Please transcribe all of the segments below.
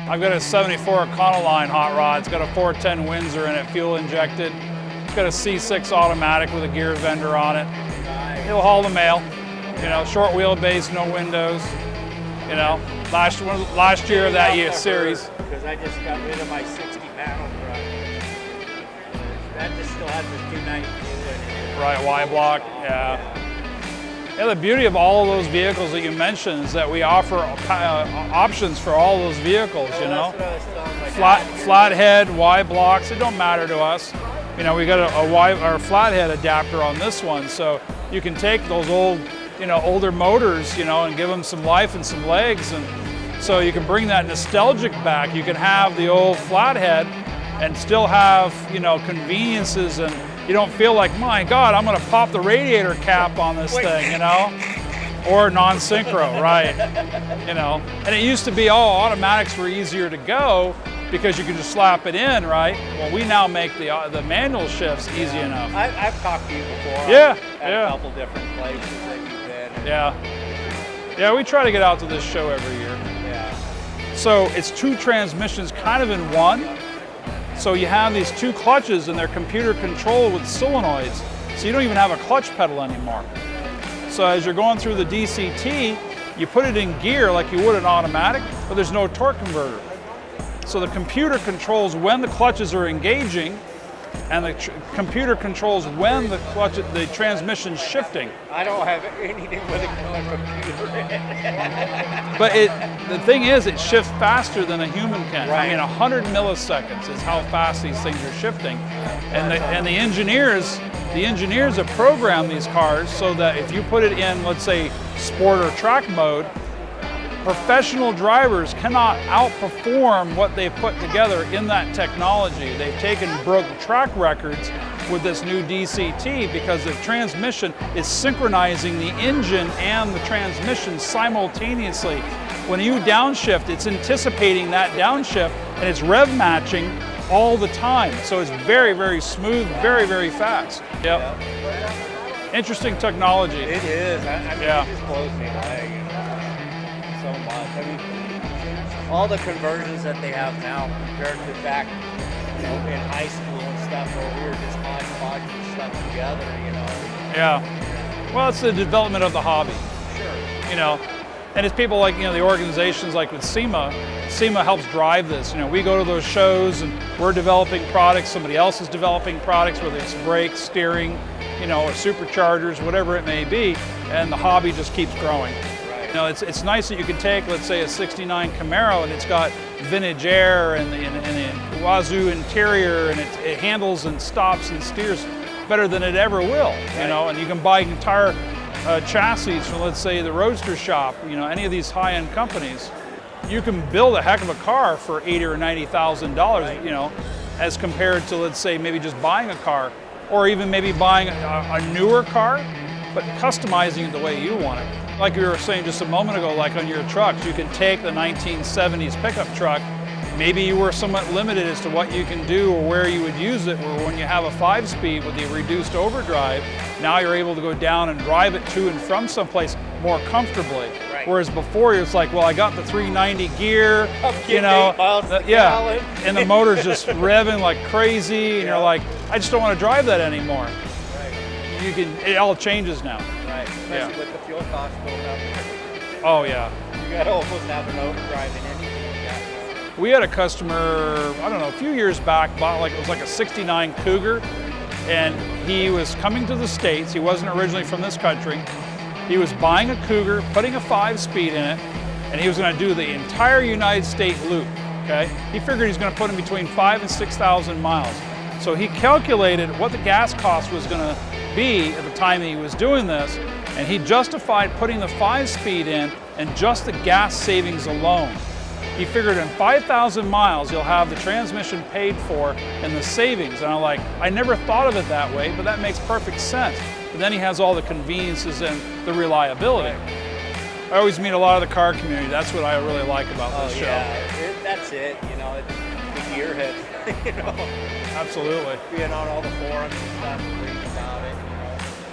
I've got a 74 Econoline hot rod. It's got a 410 Windsor in it, fuel injected. It's got a C6 automatic with a gear vendor on it. It'll haul the mail. You know, short wheelbase, no windows. You know, last year of that year series. Because I just got rid of my 60 panel truck. That just still has the 292 in it. Right, Y block. Yeah. Yeah, the beauty of all of those vehicles that you mentioned is that we offer options for all those vehicles, you know. Flathead, Y blocks, it don't matter to us. You know, we got a Y or flathead adapter on this one, so you can take those old, you know, older motors, you know, and give them some life and some legs, and so you can bring that nostalgic back. You can have the old flathead and still have, you know, conveniences, and you don't feel like, my God, I'm going to pop the radiator cap on this thing, you know, or non-synchro, right? You know, and it used to be, oh, automatics were easier to go because you could just slap it in, right? Well, we now make the manual shifts easy enough. I've talked to you before. Yeah, at a couple different places that you've been. Yeah, we try to get out to this show every year. Yeah. So it's two transmissions kind of in one. So you have these two clutches and they're computer controlled with solenoids. So you don't even have a clutch pedal anymore. So as you're going through the DCT, you put it in gear like you would an automatic, but there's no torque converter. So the computer controls when the clutches are engaging, and the computer controls when the transmission's shifting. I don't have anything with a computer. But the thing is, it shifts faster than a human can. Right. I mean, 100 milliseconds is how fast these things are shifting. And the engineers have programmed these cars so that if you put it in, let's say, sport or track mode, professional drivers cannot outperform what they've put together in that technology. They've broke track records with this new DCT because the transmission is synchronizing the engine and the transmission simultaneously. When you downshift, it's anticipating that downshift and it's rev matching all the time. So it's very, very smooth, very, very fast. Yep. Interesting technology. It is. I mean, it just blows me away. So much. I mean, all the conversions that they have now compared to back, you know, in high school and stuff where we were just hodgepodging stuff together, you know. Yeah. Well, it's the development of the hobby. Sure. You know, and it's people like, you know, the organizations like with SEMA. SEMA helps drive this. You know, we go to those shows and we're developing products. Somebody else is developing products, whether it's brakes, steering, you know, or superchargers, whatever it may be, and the hobby just keeps growing. You know, it's nice that you can take, let's say, a '69 Camaro and it's got vintage air and the wazoo interior, and it handles and stops and steers better than it ever will. You know, and you can buy entire chassis from, let's say, the Roadster shop. You know, any of these high-end companies, you can build a heck of a car for $80,000 or $90,000. You know, as compared to, let's say, maybe just buying a car, or even maybe buying a newer car, but customizing it the way you want it. Like you were saying just a moment ago, like on your trucks, you can take the 1970s pickup truck. Maybe you were somewhat limited as to what you can do or where you would use it, where when you have a 5-speed with the reduced overdrive, now you're able to go down and drive it to and from someplace more comfortably. Right. Whereas before it's like, well, I got the 390 gear, you know, and the motor's just revving like crazy, and you're like, I just don't want to drive that anymore. Right. It all changes now. Right, especially with the fuel costs going up. Oh yeah. You got to almost have an overdrive in anything like that. We had a customer, I don't know, a few years back, bought it was like a '69 Cougar, and he was coming to the States. He wasn't originally from this country. He was buying a Cougar, putting a 5-speed in it, and he was going to do the entire United States loop. Okay, he figured he's going to put in between 5,000 and 6,000 miles. So he calculated what the gas cost was going to be at the time he was doing this, and he justified putting the 5-speed in and just the gas savings alone. He figured in 5,000 miles you'll have the transmission paid for and the savings. And I'm like, I never thought of it that way, but that makes perfect sense. But then he has all the conveniences and the reliability. I always meet a lot of the car community. That's what I really like about this show. Yeah, that's it. You know, it's the gearhead. You know, absolutely. Being on all the forums and stuff, and reading about it. You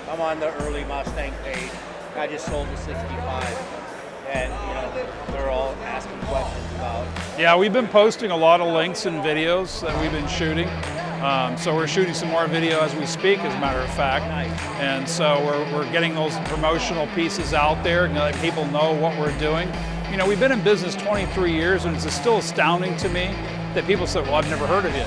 know, I'm on the early Mustang page. I just sold the '65, and you know, they're all asking questions about Yeah, we've been posting a lot of links and videos that we've been shooting. So we're shooting some more video as we speak, as a matter of fact. Nice. And so we're getting those promotional pieces out there and letting people know what we're doing. You know, we've been in business 23 years, and it's still astounding to me that people say, well, I've never heard of you.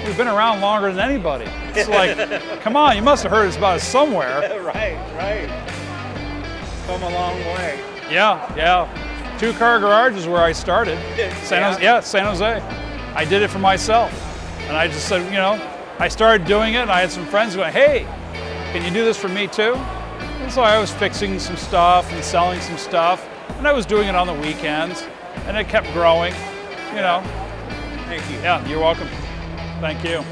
We've been around longer than anybody. It's like, come on, you must have heard about us somewhere. Right. Come a long way. Yeah. Two-car garage is where I started. San Jose. I did it for myself. And I just said, you know, I started doing it, and I had some friends going, hey, can you do this for me too? And so I was fixing some stuff and selling some stuff, and I was doing it on the weekends, and it kept growing, you know. Thank you. Yeah, you're welcome. Thank you.